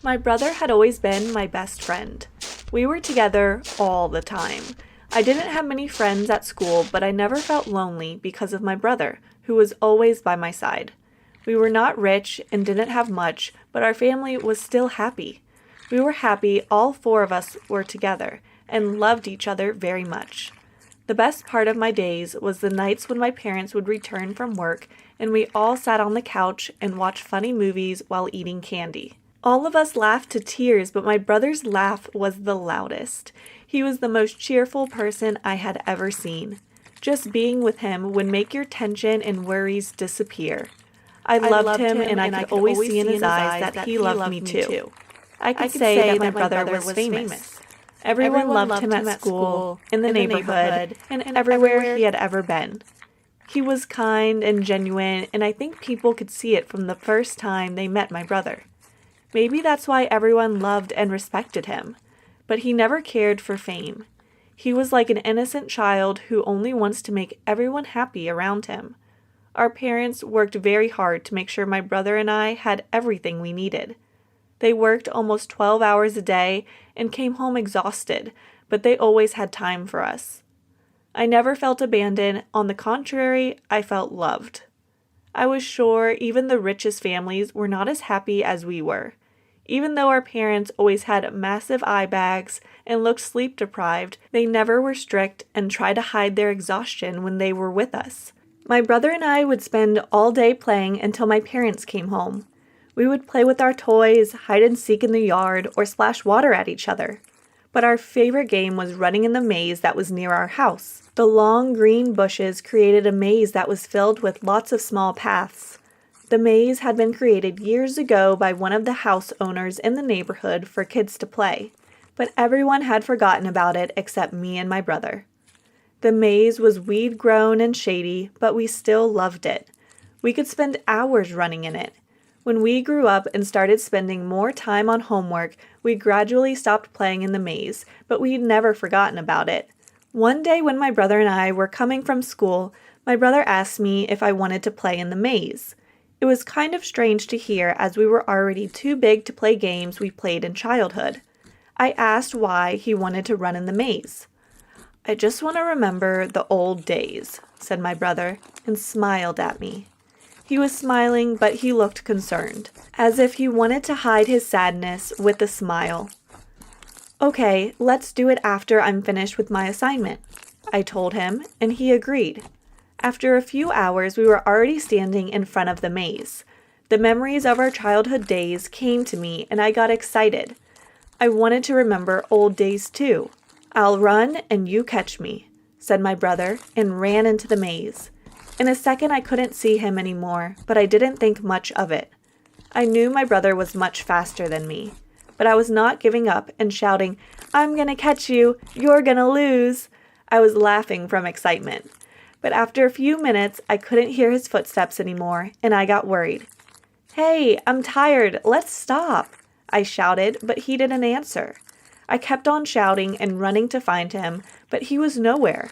My brother had always been my best friend. We were together all the time. I didn't have many friends at school, but I never felt lonely because of my brother, who was always by my side. We were not rich and didn't have much, but our family was still happy. We were happy all four of us were together and loved each other very much. The best part of my days was the nights when my parents would return from work and we all sat on the couch and watched funny movies while eating candy. All of us laughed to tears, but my brother's laugh was the loudest. He was the most cheerful person I had ever seen. Just being with him would make your tension and worries disappear. I loved him and I could always see in his eyes that he loved me too. I could say that my brother was famous. Everyone loved him at school, in the neighborhood, and everywhere he had ever been. He was kind and genuine, and I think people could see it from the first time they met my brother. Maybe that's why everyone loved and respected him. But he never cared for fame. He was like an innocent child who only wants to make everyone happy around him. Our parents worked very hard to make sure my brother and I had everything we needed. They worked almost 12 hours a day and came home exhausted, but they always had time for us. I never felt abandoned. On the contrary, I felt loved. I was sure even the richest families were not as happy as we were. Even though our parents always had massive eye bags and looked sleep-deprived, they never were strict and tried to hide their exhaustion when they were with us. My brother and I would spend all day playing until my parents came home. We would play with our toys, hide and seek in the yard, or splash water at each other. But our favorite game was running in the maze that was near our house. The long green bushes created a maze that was filled with lots of small paths. The maze had been created years ago by one of the house owners in the neighborhood for kids to play, but everyone had forgotten about it except me and my brother. The maze was weed-grown and shady, but we still loved it. We could spend hours running in it. When we grew up and started spending more time on homework, we gradually stopped playing in the maze, but we'd never forgotten about it. One day when my brother and I were coming from school, my brother asked me if I wanted to play in the maze. It was kind of strange to hear as we were already too big to play games we played in childhood. I asked why he wanted to run in the maze. "I just want to remember the old days," said my brother, and smiled at me. He was smiling, but he looked concerned, as if he wanted to hide his sadness with a smile. "Okay, let's do it after I'm finished with my assignment," I told him, and he agreed. After a few hours, we were already standing in front of the maze. The memories of our childhood days came to me, and I got excited. I wanted to remember old days too. "I'll run and you catch me," said my brother, and ran into the maze. In a second, I couldn't see him anymore, but I didn't think much of it. I knew my brother was much faster than me, but I was not giving up and shouting, "I'm gonna catch you, you're gonna lose." I was laughing from excitement. But after a few minutes, I couldn't hear his footsteps anymore, and I got worried. "Hey, I'm tired, let's stop," I shouted, but he didn't answer. I kept on shouting and running to find him, but he was nowhere.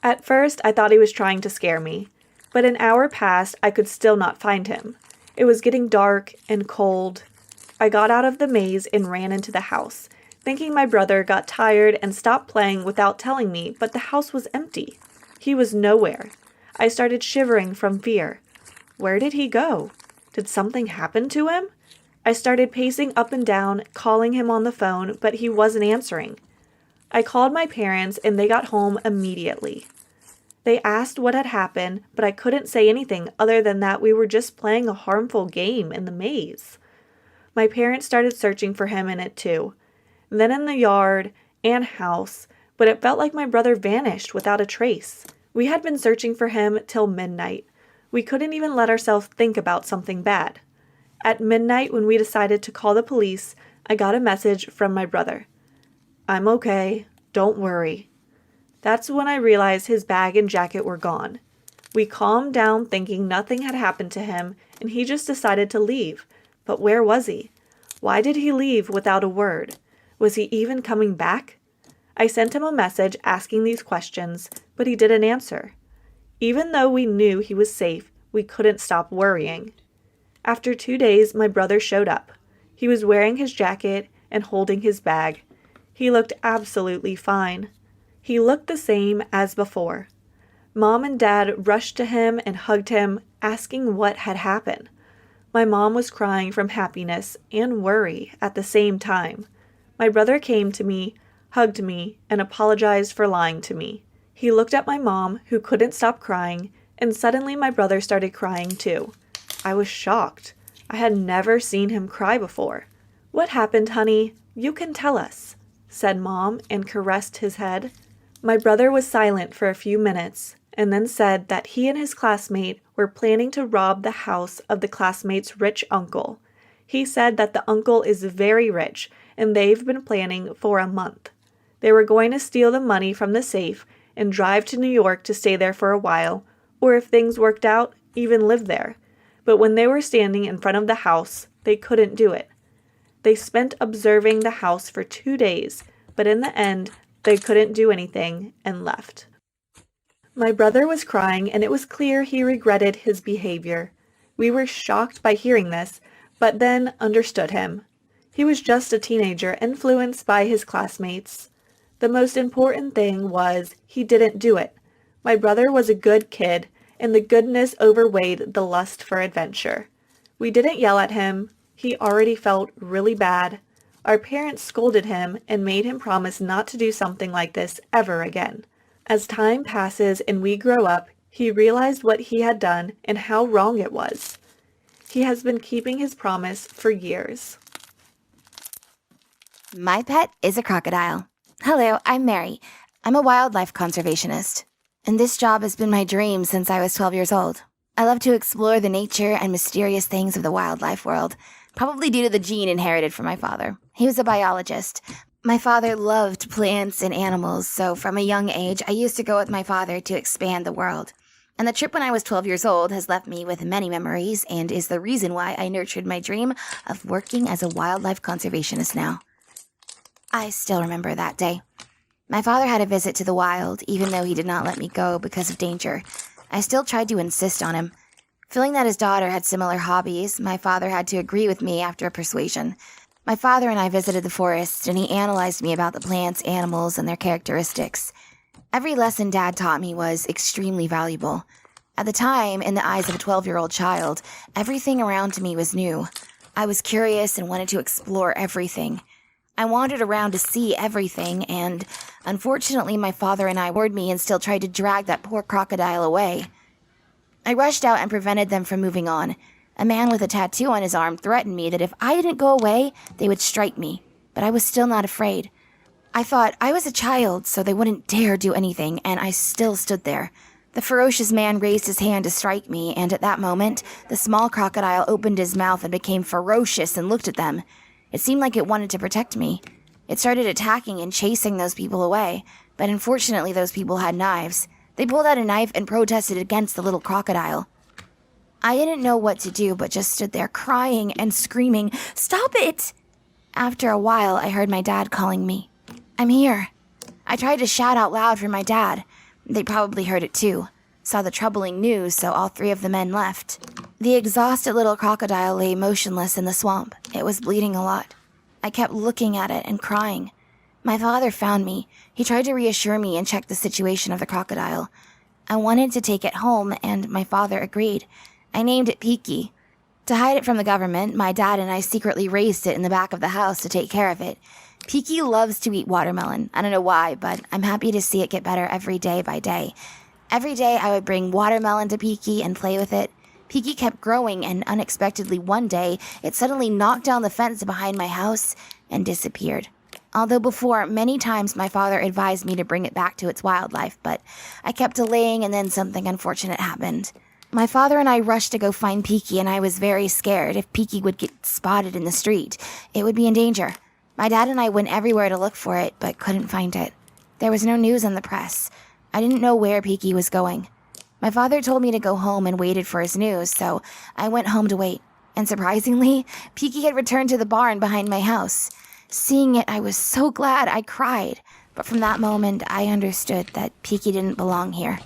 At first, I thought he was trying to scare me, but an hour passed, I could still not find him. It was getting dark and cold. I got out of the maze and ran into the house, thinking my brother got tired and stopped playing without telling me, but the house was empty. He was nowhere. I started shivering from fear. Where did he go? Did something happen to him? I started pacing up and down, calling him on the phone, but he wasn't answering. I called my parents and they got home immediately. They asked what had happened, but I couldn't say anything other than that we were just playing a harmful game in the maze. My parents started searching for him in it too, then in the yard and house, but it felt like my brother vanished without a trace. We had been searching for him till midnight. We couldn't even let ourselves think about something bad. At midnight, when we decided to call the police, I got a message from my brother. "I'm okay. Don't worry." That's when I realized his bag and jacket were gone. We calmed down thinking nothing had happened to him, and he just decided to leave. But where was he? Why did he leave without a word? Was he even coming back? I sent him a message asking these questions, but he didn't answer. Even though we knew he was safe, we couldn't stop worrying. After 2 days, my brother showed up. He was wearing his jacket and holding his bag. He looked absolutely fine. He looked the same as before. Mom and Dad rushed to him and hugged him, asking what had happened. My mom was crying from happiness and worry at the same time. My brother came to me, hugged me, and apologized for lying to me. He looked at my mom, who couldn't stop crying, and suddenly my brother started crying too. I was shocked. I had never seen him cry before. "What happened, honey? You can tell us," said Mom and caressed his head. My brother was silent for a few minutes and then said that he and his classmate were planning to rob the house of the classmate's rich uncle. He said that the uncle is very rich and they've been planning for a month. They were going to steal the money from the safe and drive to New York to stay there for a while, or if things worked out, even live there. But when they were standing in front of the house, they couldn't do it. They spent observing the house for 2 days, but in the end, they couldn't do anything and left. My brother was crying, and it was clear he regretted his behavior. We were shocked by hearing this, but then understood him. He was just a teenager influenced by his classmates. The most important thing was he didn't do it. My brother was a good kid, and the goodness overweighed the lust for adventure. We didn't yell at him. He already felt really bad. Our parents scolded him and made him promise not to do something like this ever again. As time passes and we grow up, he realized what he had done and how wrong it was. He has been keeping his promise for years. My pet is a crocodile. Hello, I'm Mary. I'm a wildlife conservationist, and this job has been my dream since I was 12 years old. I love to explore the nature and mysterious things of the wildlife world, probably due to the gene inherited from my father. He was a biologist. My father loved plants and animals, so from a young age, I used to go with my father to expand the world. And the trip when I was 12 years old has left me with many memories and is the reason why I nurtured my dream of working as a wildlife conservationist now. I still remember that day. My father had a visit to the wild, even though he did not let me go because of danger. I still tried to insist on him. Feeling that his daughter had similar hobbies, my father had to agree with me after a persuasion. My father and I visited the forest, and he analyzed me about the plants, animals, and their characteristics. Every lesson Dad taught me was extremely valuable. At the time, in the eyes of a 12-year-old child, everything around me was new. I was curious and wanted to explore everything. I wandered around to see everything, and unfortunately my father and I ignored me and still tried to drag that poor crocodile away. I rushed out and prevented them from moving on. A man with a tattoo on his arm threatened me that if I didn't go away, they would strike me, but I was still not afraid. I thought I was a child, so they wouldn't dare do anything, and I still stood there. The ferocious man raised his hand to strike me, and at that moment, the small crocodile opened his mouth and became ferocious and looked at them. It seemed like it wanted to protect me. It started attacking and chasing those people away, but unfortunately those people had knives. They pulled out a knife and protested against the little crocodile. I didn't know what to do, but just stood there crying and screaming, "Stop it!" After a while, I heard my dad calling me. "I'm here." I tried to shout out loud for my dad. They probably heard it too. Saw the troubling news, so all 3 of the men left. The exhausted little crocodile lay motionless in the swamp. It was bleeding a lot. I kept looking at it and crying. My father found me. He tried to reassure me and check the situation of the crocodile. I wanted to take it home, and my father agreed. I named it Peaky. To hide it from the government, my dad and I secretly raised it in the back of the house to take care of it. Peaky loves to eat watermelon. I don't know why, but I'm happy to see it get better every day by day. Every day I would bring watermelon to Peaky and play with it. Peaky kept growing, and unexpectedly one day, it suddenly knocked down the fence behind my house and disappeared. Although before, many times my father advised me to bring it back to its wildlife, but I kept delaying, and then something unfortunate happened. My father and I rushed to go find Peaky, and I was very scared. If Peaky would get spotted in the street, it would be in danger. My dad and I went everywhere to look for it, but couldn't find it. There was no news in the press. I didn't know where Peaky was going. My father told me to go home and waited for his news, so I went home to wait. And surprisingly, Peaky had returned to the barn behind my house. Seeing it, I was so glad I cried. But from that moment, I understood that Peaky didn't belong here.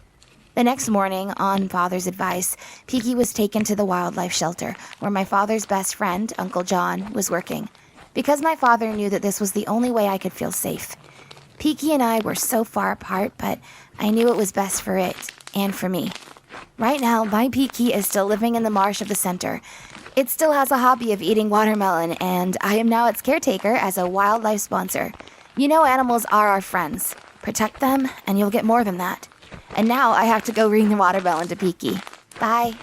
The The next morning, on Father's advice, Peaky was taken to the wildlife shelter, where my father's best friend, Uncle John, was working. Because my father knew that this was the only way I could feel safe. Peaky and I were so far apart, but I knew it was best for it, and for me. Right now, my Peaky is still living in the marsh of the center. It still has a hobby of eating watermelon, and I am now its caretaker as a wildlife sponsor. You know, animals are our friends. Protect them, and you'll get more than that. And now I have to go bring the watermelon to Peaky. Bye.